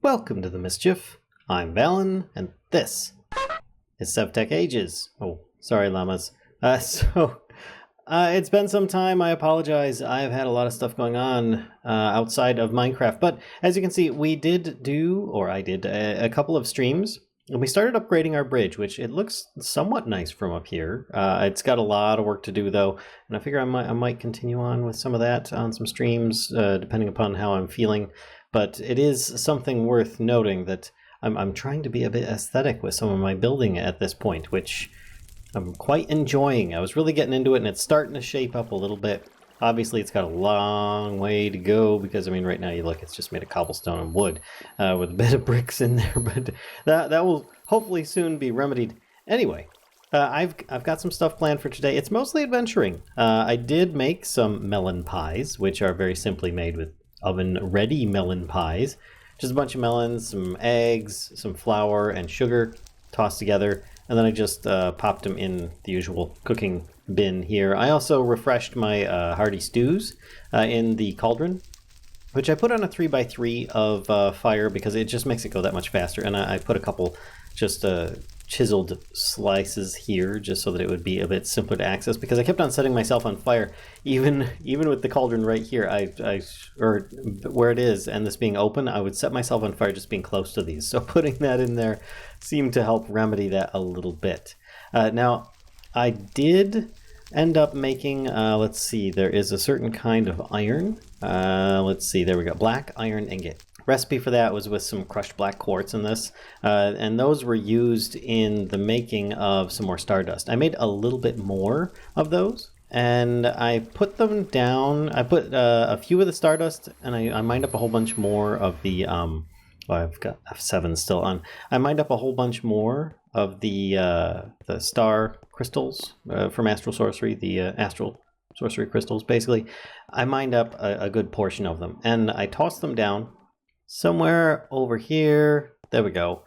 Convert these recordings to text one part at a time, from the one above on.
Welcome to the Mischief. I'm Vallen, and this is SevTech Ages. Oh, sorry, llamas. It's been some time. I apologize. I've had a lot of stuff going on outside of Minecraft. But as you can see, I did a couple of streams. And we started upgrading our bridge, which it looks somewhat nice from up here. It's got a lot of work to do, though. And I figure I might continue on with some of that on some streams, depending upon how I'm feeling. But it is something worth noting that I'm trying to be a bit aesthetic with some of my building at this point, which I'm quite enjoying. I was really getting into it, and it's starting to shape up a little bit. Obviously, it's got a long way to go because, I mean, right now you look, it's just made of cobblestone and wood with a bit of bricks in there, but that will hopefully soon be remedied. Anyway, I've got some stuff planned for today. It's mostly adventuring. I did make some melon pies, which are very simply made with oven-ready melon pies. Just a bunch of melons, some eggs, some flour, and sugar tossed together. And then I just popped them in the usual cooking bin here. I also refreshed my hearty stews in the cauldron, which I put on a 3x3 of fire because it just makes it go that much faster. And I put a couple just chiseled slices here just so that it would be a bit simpler to access, because I kept on setting myself on fire even with the cauldron right here. Or where it is, and this being open, I would set myself on fire just being close to these. So putting that in there seemed to help remedy that a little bit. Now I did end up making, let's see, there is a certain kind of iron. Let's see, there we go, black iron ingot. Recipe for that was with some crushed black quartz in this, and those were used in the making of some more stardust. I made a little bit more of those, and I put them down. I put a few of the stardust, and I mined up a whole bunch more of the, I've got F7 still on. I mined up a whole bunch more of the star crystals from Astral Sorcery, the Astral Sorcery crystals, basically. I mined up a good portion of them, and I tossed them down somewhere over here. There we go.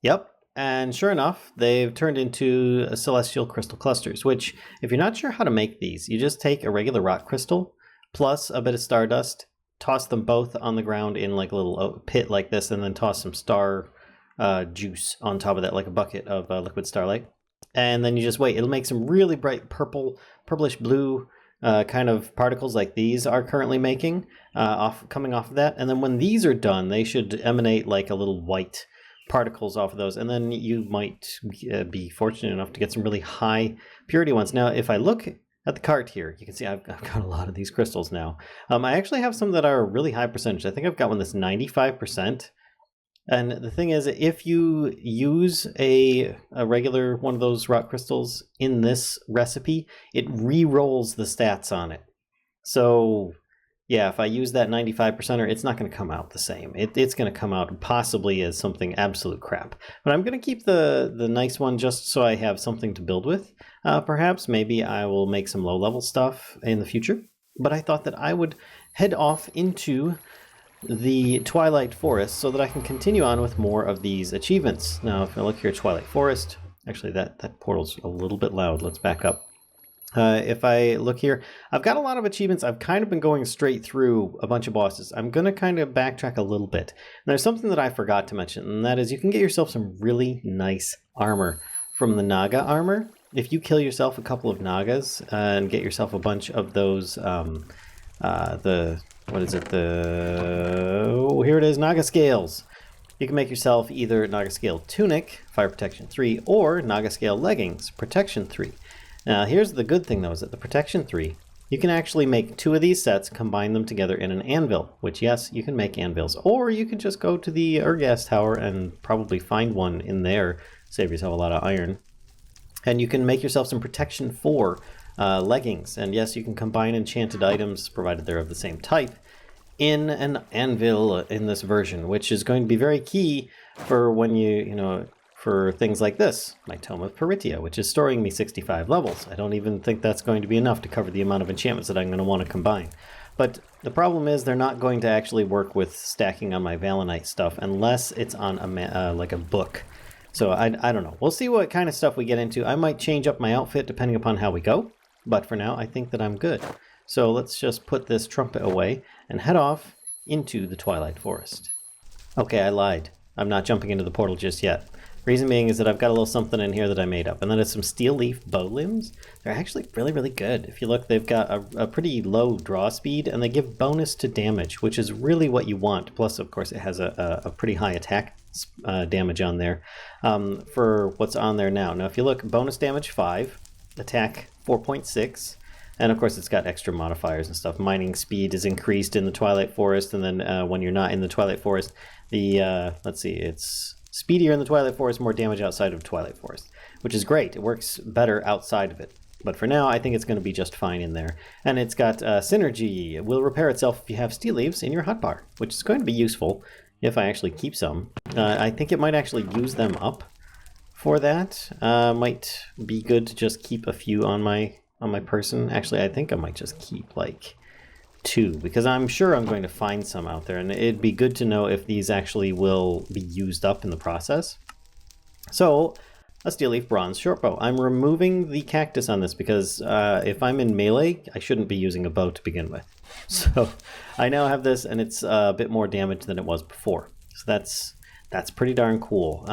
Yep. And sure enough, they've turned into celestial crystal clusters, which, if you're not sure how to make these, you just take a regular rock crystal plus a bit of stardust, toss them both on the ground in like a little pit like this, and then toss some star juice on top of that, like a bucket of liquid starlight. And then you just wait. It'll make some really bright purplish blue kind of particles like these are currently making coming off of that. And then when these are done, they should emanate like a little white particles off of those. And then you might be fortunate enough to get some really high purity ones. Now, if I look at the cart here, you can see I've got a lot of these crystals now. I actually have some that are a really high percentage. I think I've got one that's 95%. And the thing is, if you use a regular one of those rock crystals in this recipe, it re-rolls the stats on it. So yeah, if I use that 95%er, it's not going to come out the same. It's going to come out possibly as something absolute crap. But I'm going to keep the nice one just so I have something to build with. Perhaps maybe I will make some low-level stuff in the future. But I thought that I would head off into the Twilight Forest so that I can continue on with more of these achievements. Now, if I look here, Twilight Forest, actually that portal's a little bit loud. Let's back up. If I look here, I've got a lot of achievements. I've kind of been going straight through a bunch of bosses. I'm going to kind of backtrack a little bit. And there's something that I forgot to mention, and that is you can get yourself some really nice armor from the Naga armor. If you kill yourself a couple of Nagas and get yourself a bunch of those, here it is, Naga Scales. You can make yourself either Naga Scale Tunic, Fire Protection 3, or Naga Scale Leggings, Protection 3. Now, here's the good thing, though, is that the Protection 3, you can actually make 2 of these sets, combine them together in an anvil, which, yes, you can make anvils. Or you can just go to the Urgas Tower and probably find one in there, save yourself a lot of iron. And you can make yourself some Protection 4 leggings. And yes, you can combine enchanted items, provided they're of the same type, in an anvil in this version, which is going to be very key for when for things like this, my Tome of Peritia, which is storing me 65 levels. I don't even think that's going to be enough to cover the amount of enchantments that I'm going to want to combine. But the problem is they're not going to actually work with stacking on my Vallenite stuff unless it's on like a book. So I don't know. We'll see what kind of stuff we get into. I might change up my outfit depending upon how we go. But for now, I think that I'm good. So let's just put this trumpet away and head off into the Twilight Forest. Okay, I lied. I'm not jumping into the portal just yet. Reason being is that I've got a little something in here that I made up. And then it's some steel leaf bow limbs. They're actually really, really good. If you look, they've got a pretty low draw speed, and they give bonus to damage, which is really what you want. Plus, of course, it has a pretty high attack damage on there for what's on there now. Now, if you look, bonus damage 5, attack 4.6, and of course it's got extra modifiers and stuff. Mining speed is increased in the Twilight Forest, and then when you're not in the Twilight Forest, the, let's see, it's speedier in the Twilight Forest, more damage outside of Twilight Forest, which is great. It works better outside of it. But for now, I think it's going to be just fine in there. And it's got synergy. It will repair itself if you have steel leaves in your hotbar, which is going to be useful if I actually keep some. I think it might actually use them up for that. Might be good to just keep a few on my person. Actually, I think I might just keep like 2, because I'm sure I'm going to find some out there, and it'd be good to know if these actually will be used up in the process. So, a steel leaf bronze shortbow. I'm removing the cactus on this because if I'm in melee, I shouldn't be using a bow to begin with. So I now have this, and it's a bit more damage than it was before. So that's pretty darn cool.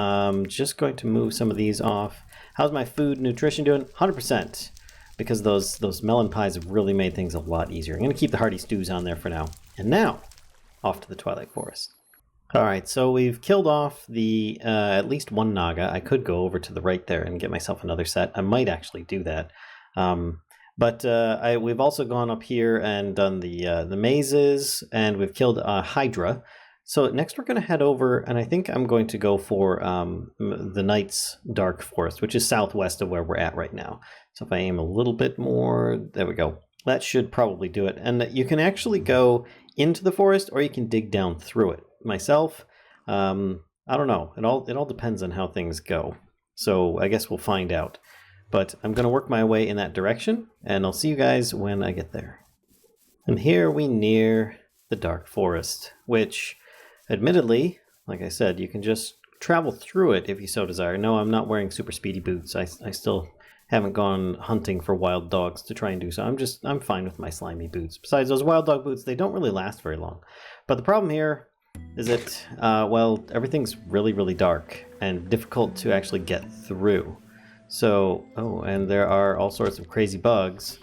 Just going to move some of these off. How's my food nutrition doing? 100%. Because those melon pies have really made things a lot easier. I'm going to keep the hearty stews on there for now. And now, off to the Twilight Forest. Alright, so we've killed off the at least one Naga. I could go over to the right there and get myself another set. I might actually do that. We've also gone up here and done the mazes, and we've killed a Hydra. So next we're going to head over, and I think I'm going to go for the Knight's Dark Forest, which is southwest of where we're at right now. So if I aim a little bit more, there we go. That should probably do it. And you can actually go into the forest, or you can dig down through it. Myself, I don't know. It all depends on how things go. So I guess we'll find out. But I'm going to work my way in that direction, and I'll see you guys when I get there. And here we near the Dark Forest, which, admittedly, like I said, you can just travel through it if you so desire. No, I'm not wearing super speedy boots. I still haven't gone hunting for wild dogs to try and do so. I'm fine with my slimy boots. Besides, those wild dog boots, they don't really last very long. But the problem here is that, well, everything's really, really dark and difficult to actually get through. So, oh, and there are all sorts of crazy bugs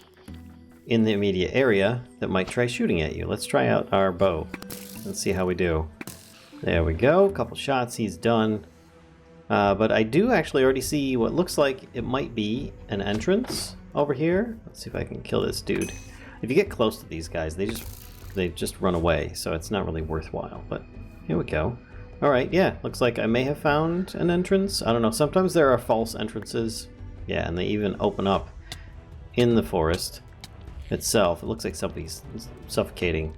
in the immediate area that might try shooting at you. Let's try out our bow. Let's see how we do. There we go. A couple shots. He's done. But I do actually already see what looks like it might be an entrance over here. Let's see if I can kill this dude. If you get close to these guys, they just run away, so it's not really worthwhile. But here we go. All right, yeah, looks like I may have found an entrance. I don't know. Sometimes there are false entrances. Yeah, and they even open up in the forest itself. It looks like somebody's suffocating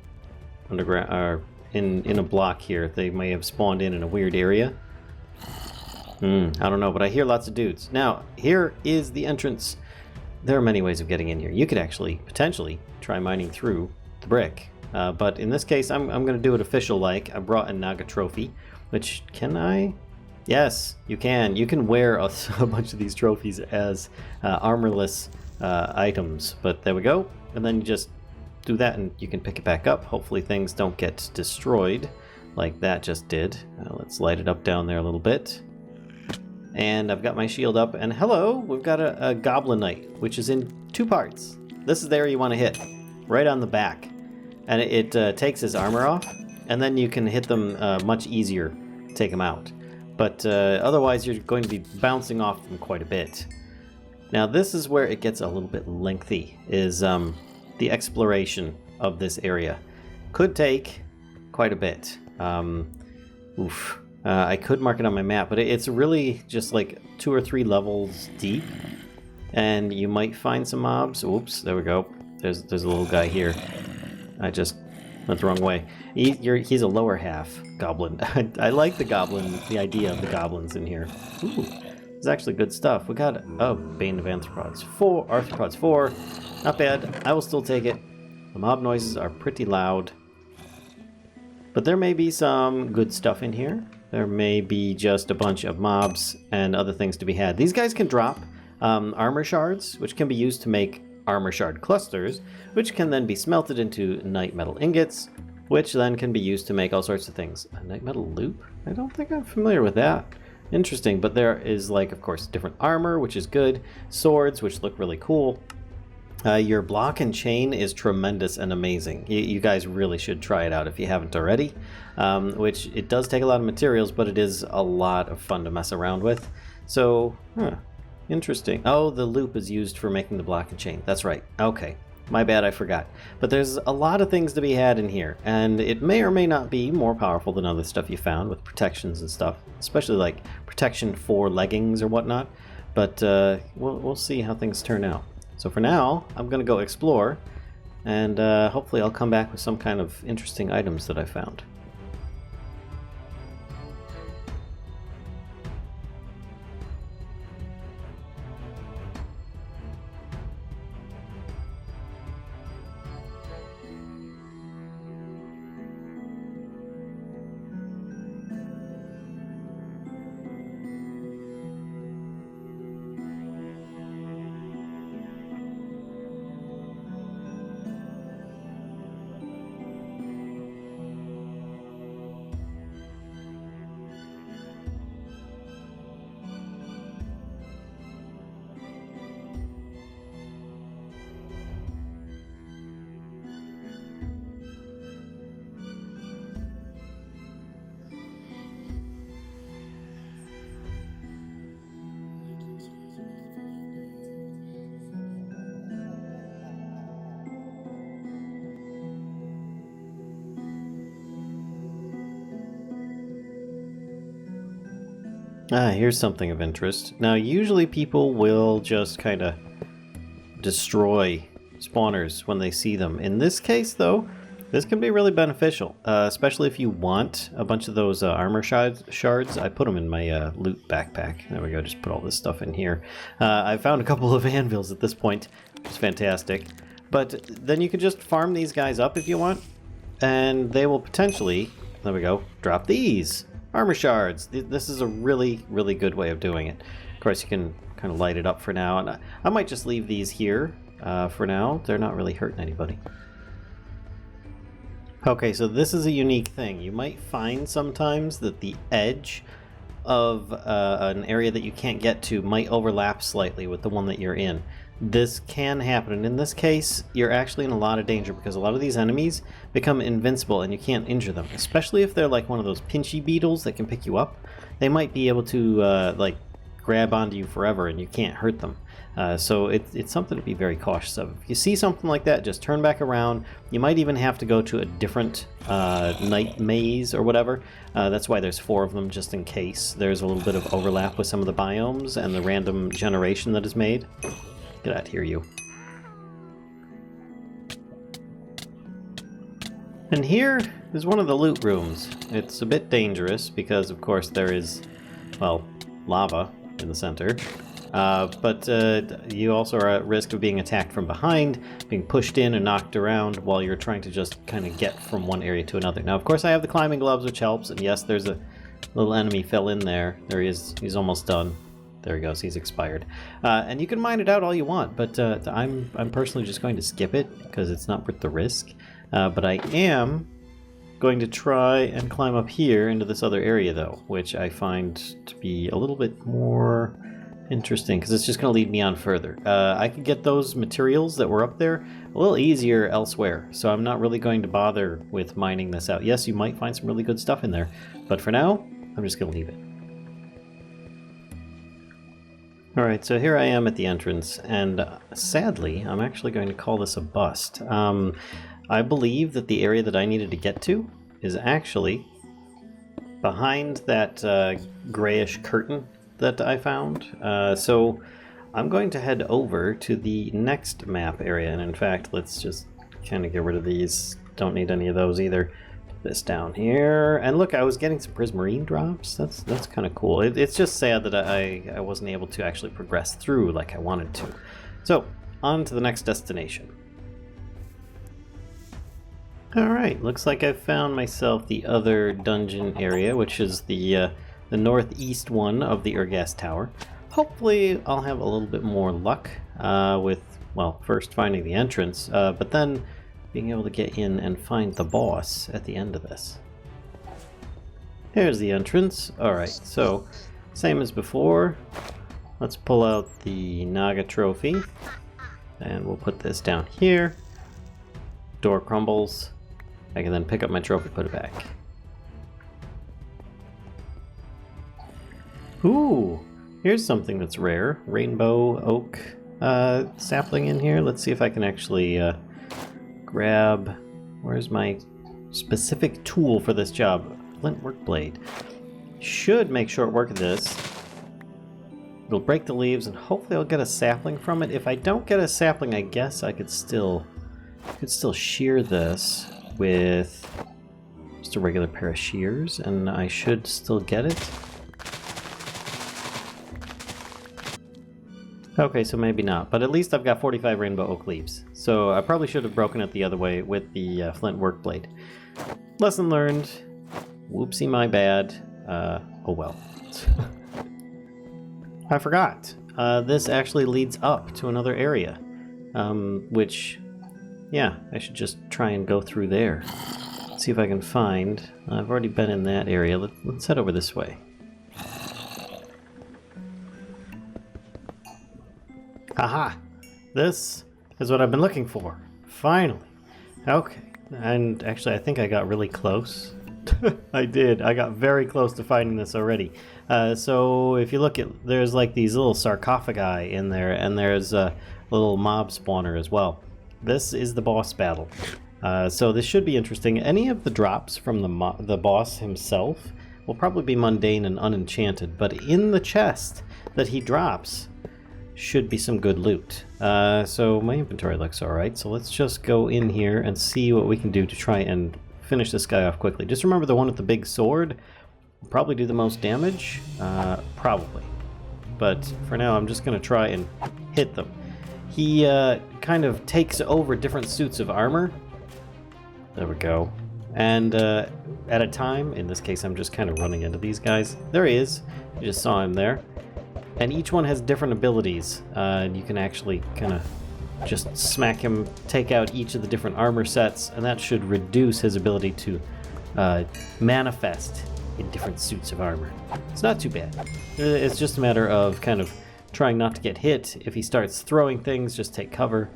underground or in a block here. They may have spawned in a weird area. I don't know, but I hear lots of dudes. Now, here is the entrance. There are many ways of getting in here. You could actually, potentially, try mining through the brick. But in this case, I'm going to do it official-like. I brought a Naga trophy, which, can I? Yes, you can. You can wear a bunch of these trophies as armorless items. But there we go. And then you just do that, and you can pick it back up. Hopefully things don't get destroyed like that just did. Let's light it up down there a little bit. And I've got my shield up, and hello, we've got a Goblin Knight, which is in 2 parts. This is the area you want to hit, right on the back. And it takes his armor off, and then you can hit them much easier, take them out. But otherwise, you're going to be bouncing off them quite a bit. Now, this is where it gets a little bit lengthy, is the exploration of this area. Could take quite a bit. I could mark it on my map, but it's really just like 2 or 3 levels deep, and you might find some mobs. Oops, there we go. There's a little guy here. I just went the wrong way. He's a lower half goblin. I like the idea of the goblins in here. Ooh, it's actually good stuff. We got, oh, Bane of Arthropods 4, not bad. I will still take it. The mob noises are pretty loud, but there may be some good stuff in here. There may be just a bunch of mobs and other things to be had. These guys can drop armor shards, which can be used to make armor shard clusters, which can then be smelted into night metal ingots, which then can be used to make all sorts of things. A night metal loop? I don't think I'm familiar with that. Interesting, but there is, like, of course, different armor, which is good, swords, which look really cool. Your block and chain is tremendous and amazing. You guys really should try it out if you haven't already, which it does take a lot of materials, but it is a lot of fun to mess around with. So, interesting. Oh, the loop is used for making the block and chain. That's right. Okay. My bad, I forgot. But there's a lot of things to be had in here, and it may or may not be more powerful than other stuff you found with protections and stuff, especially like protection for leggings or whatnot. But we'll see how things turn out. So for now, I'm going to go explore, and hopefully I'll come back with some kind of interesting items that I found. Here's something of interest. Now, usually people will just kind of destroy spawners when they see them. In this case, though, this can be really beneficial, especially if you want a bunch of those armor shards. I put them in my loot backpack. There we go, just put all this stuff in here. I found a couple of anvils at this point, which is fantastic. But then you can just farm these guys up if you want, and they will potentially, there we go, drop these. Armor shards. This is a really, really good way of doing it. Of course, you can kind of light it up for now, and I might just leave these here for now. They're not really hurting anybody. Okay, so this is a unique thing. You might find sometimes that the edge of an area that you can't get to might overlap slightly with the one that you're in. This can happen, and in this case, you're actually in a lot of danger because a lot of these enemies become invincible and you can't injure them, especially if they're like one of those pinchy beetles that can pick you up. They might be able to like grab onto you forever and you can't hurt them. So it's something to be very cautious of. If you see something like that, just turn back around. You might even have to go to a different night maze or whatever. That's why there's 4 of them, just in case there's a little bit of overlap with some of the biomes and the random generation that is made. Get out here, you. And here is one of the loot rooms. It's a bit dangerous because, of course, there is, well, lava in the center. But you also are at risk of being attacked from behind, being pushed in and knocked around while you're trying to just kind of get from one area to another. Now, of course, I have the climbing gloves, which helps. And yes, there's a little enemy fell in there. There he is. He's almost done. There he goes. He's expired. And you can mine it out all you want, but I'm personally just going to skip it because it's not worth the risk. But I am going to try and climb up here into this other area, though, which I find to be a little bit more interesting because it's just going to lead me on further. I could get those materials that were up there a little easier elsewhere, so I'm not really going to bother with mining this out. Yes, you might find some really good stuff in there, but for now, I'm just going to leave it. Alright, so here I am at the entrance, and sadly, I'm actually going to call this a bust. I believe that the area that I needed to get to is actually behind that grayish curtain that I found. So I'm going to head over to the next map area, and in fact, let's just kind of get rid of these. Don't need any of those either. This down here, and look, I was getting some prismarine drops. That's kind of cool. It's just sad that I wasn't able to actually progress through like I wanted to. So on to the next destination. All right, looks like I've found myself the other dungeon area, which is the northeast one of the Urgas Tower. Hopefully I'll have a little bit more luck with, well, first finding the entrance, but then being able to get in and find the boss at the end of this. Here's the entrance. Alright, so same as before. Let's pull out the Naga trophy. And we'll put this down here. Door crumbles. I can then pick up my trophy, put it back. Ooh, here's something that's rare. Rainbow oak sapling in here. Let's see if I can actually grab... Where's my specific tool for this job? Flint work blade. Should make short work of this. It'll break the leaves and hopefully I'll get a sapling from it. If I don't get a sapling, I guess I could still shear this with just a regular pair of shears and I should still get it. Okay, so maybe not, but at least I've got 45 rainbow oak leaves. So I probably should have broken it the other way with the flint work blade. Lesson learned. Whoopsie, my bad. Oh well. I forgot. This actually leads up to another area, which, yeah, I should just try and go through there. See if I can find... I've already been in that area. Let's head over this way. Haha! This is what I've been looking for. Finally. Okay. And actually, I think I got really close. I did. I got very close to finding this already. So if you look at, there's like these little sarcophagi in there, and there's a little mob spawner as well. This is the boss battle. So this should be interesting. Any of the drops from the boss himself will probably be mundane and unenchanted, but in the chest that he drops should be some good loot. So my inventory looks alright, so let's just go in here and see what we can do to try and finish this guy off quickly. Just remember the one with the big sword will probably do the most damage. Probably. But for now, I'm just going to try and hit them. He kind of takes over different suits of armor. There we go. And at a time, in this case, I'm just kind of running into these guys. There he is. You just saw him there. And each one has different abilities. You can actually kind of just smack him, take out each of the different armor sets, and that should reduce his ability to manifest in different suits of armor. It's not too bad. It's just a matter of kind of trying not to get hit. If he starts throwing things, just take cover.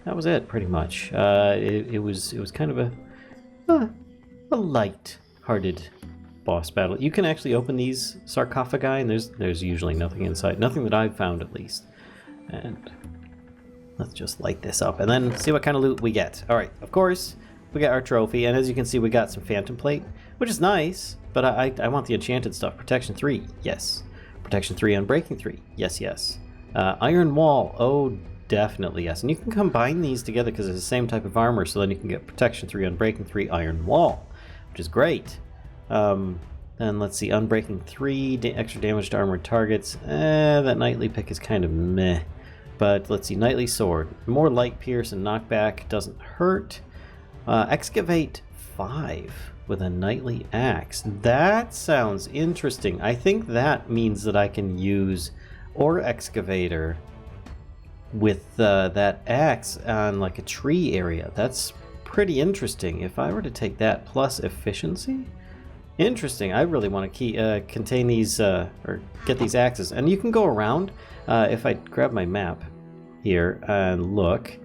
That was it, pretty much. It was kind of a light-hearted boss battle. You can actually open these sarcophagi, and there's usually nothing inside. Nothing that I've found, at least. And let's just light this up and then see what kind of loot we get. All right, of course, we got our trophy, and as you can see, we got some phantom plate, which is nice, but I want the enchanted stuff. Protection 3, yes. Protection 3 on breaking 3, yes, yes. Iron wall, oh, definitely yes. And you can combine these together because it's the same type of armor, so then you can get protection 3 on breaking 3, iron wall, which is great. Then let's see, unbreaking 3, extra damage to armored targets. That nightly pick is kind of meh. But let's see, Knightly Sword. More light pierce and knockback, doesn't hurt. Excavate 5 with a Knightly Axe. That sounds interesting. I think that means that I can use Ore Excavator with that axe on like a tree area. That's pretty interesting. If I were to take that plus efficiency... Interesting. I really want to contain these, or get these axes. And you can go around. If I grab my map here and look,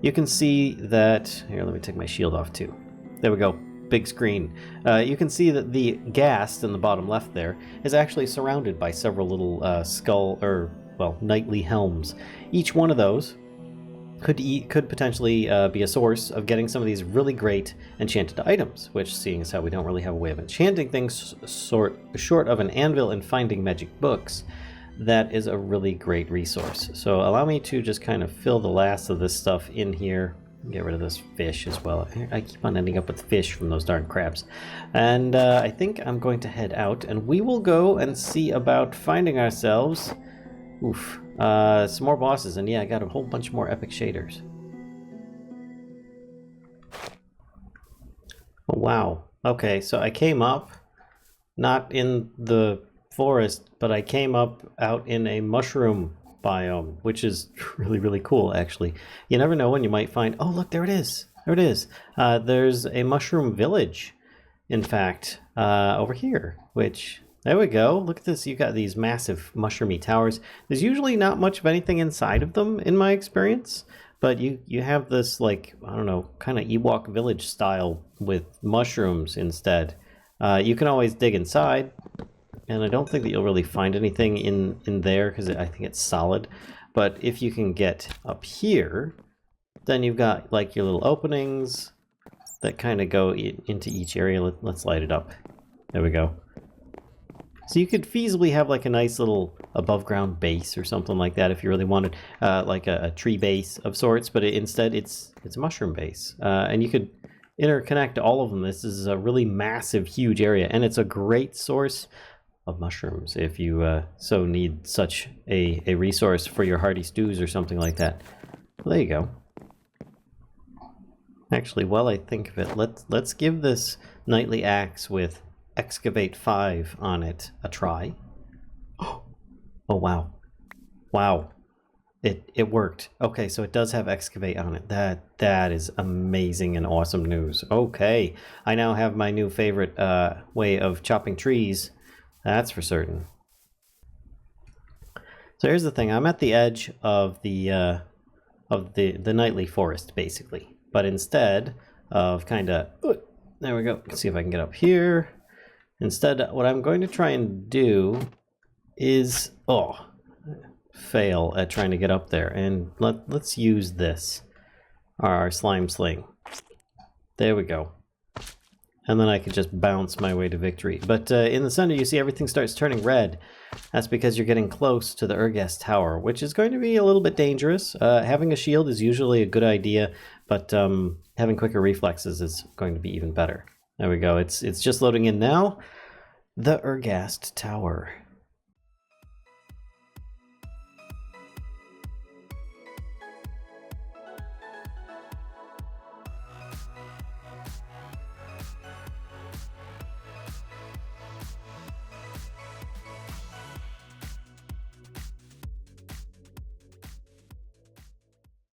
you can see that... Here, let me take my shield off too. There we go. Big screen. You can see that the ghast in the bottom left there is actually surrounded by several little knightly helms. Each one of those could potentially be a source of getting some of these really great enchanted items, which, seeing as how we don't really have a way of enchanting things short of an anvil and finding magic books, that is a really great resource. So allow me to just kind of fill the last of this stuff in here. Get rid of this fish as well. I keep on ending up with fish from those darn crabs. And I think I'm going to head out, and we will go and see about finding ourselves... some more bosses, and yeah, I got a whole bunch more epic shaders. Oh, wow. Okay, so I came up, not in the forest, but I came up out in a mushroom biome, which is really, really cool, actually. You never know when you might find... Oh, look, there it is. There it is. There's a mushroom village, in fact, over here, which, there we go. Look at this. You've got these massive mushroomy towers. There's usually not much of anything inside of them, in my experience, but you have this, like, I don't know, kind of Ewok village style with mushrooms instead. You can always dig inside, and I don't think that you'll really find anything in there because I think it's solid. But if you can get up here, then you've got like your little openings that kind of go into each area. Let's light it up. There we go. So you could feasibly have like a nice little above ground base or something like that if you really wanted, like a tree base of sorts, but instead it's a mushroom base. And you could interconnect all of them. This is a really massive, huge area, and it's a great source of mushrooms if you so need such a resource for your hearty stews or something like that. Well, there you go. Actually, while I think of it, let's give this knightly axe with excavate 5 on it a try. Oh wow. Wow. It worked. Okay, so it does have excavate on it. That is amazing and awesome news. Okay, I now have my new favorite way of chopping trees. That's for certain. So here's the thing. I'm at the edge of the nightly forest, basically. But instead of kind of, there we go. Let's see if I can get up here. Instead, what I'm going to try and do is, fail at trying to get up there. And let's use this, our slime sling. There we go. And then I can just bounce my way to victory. But in the center, you see everything starts turning red. That's because you're getting close to the Urghast Tower, which is going to be a little bit dangerous. Having a shield is usually a good idea, but having quicker reflexes is going to be even better. There we go. It's just loading in now. The Urghast Tower.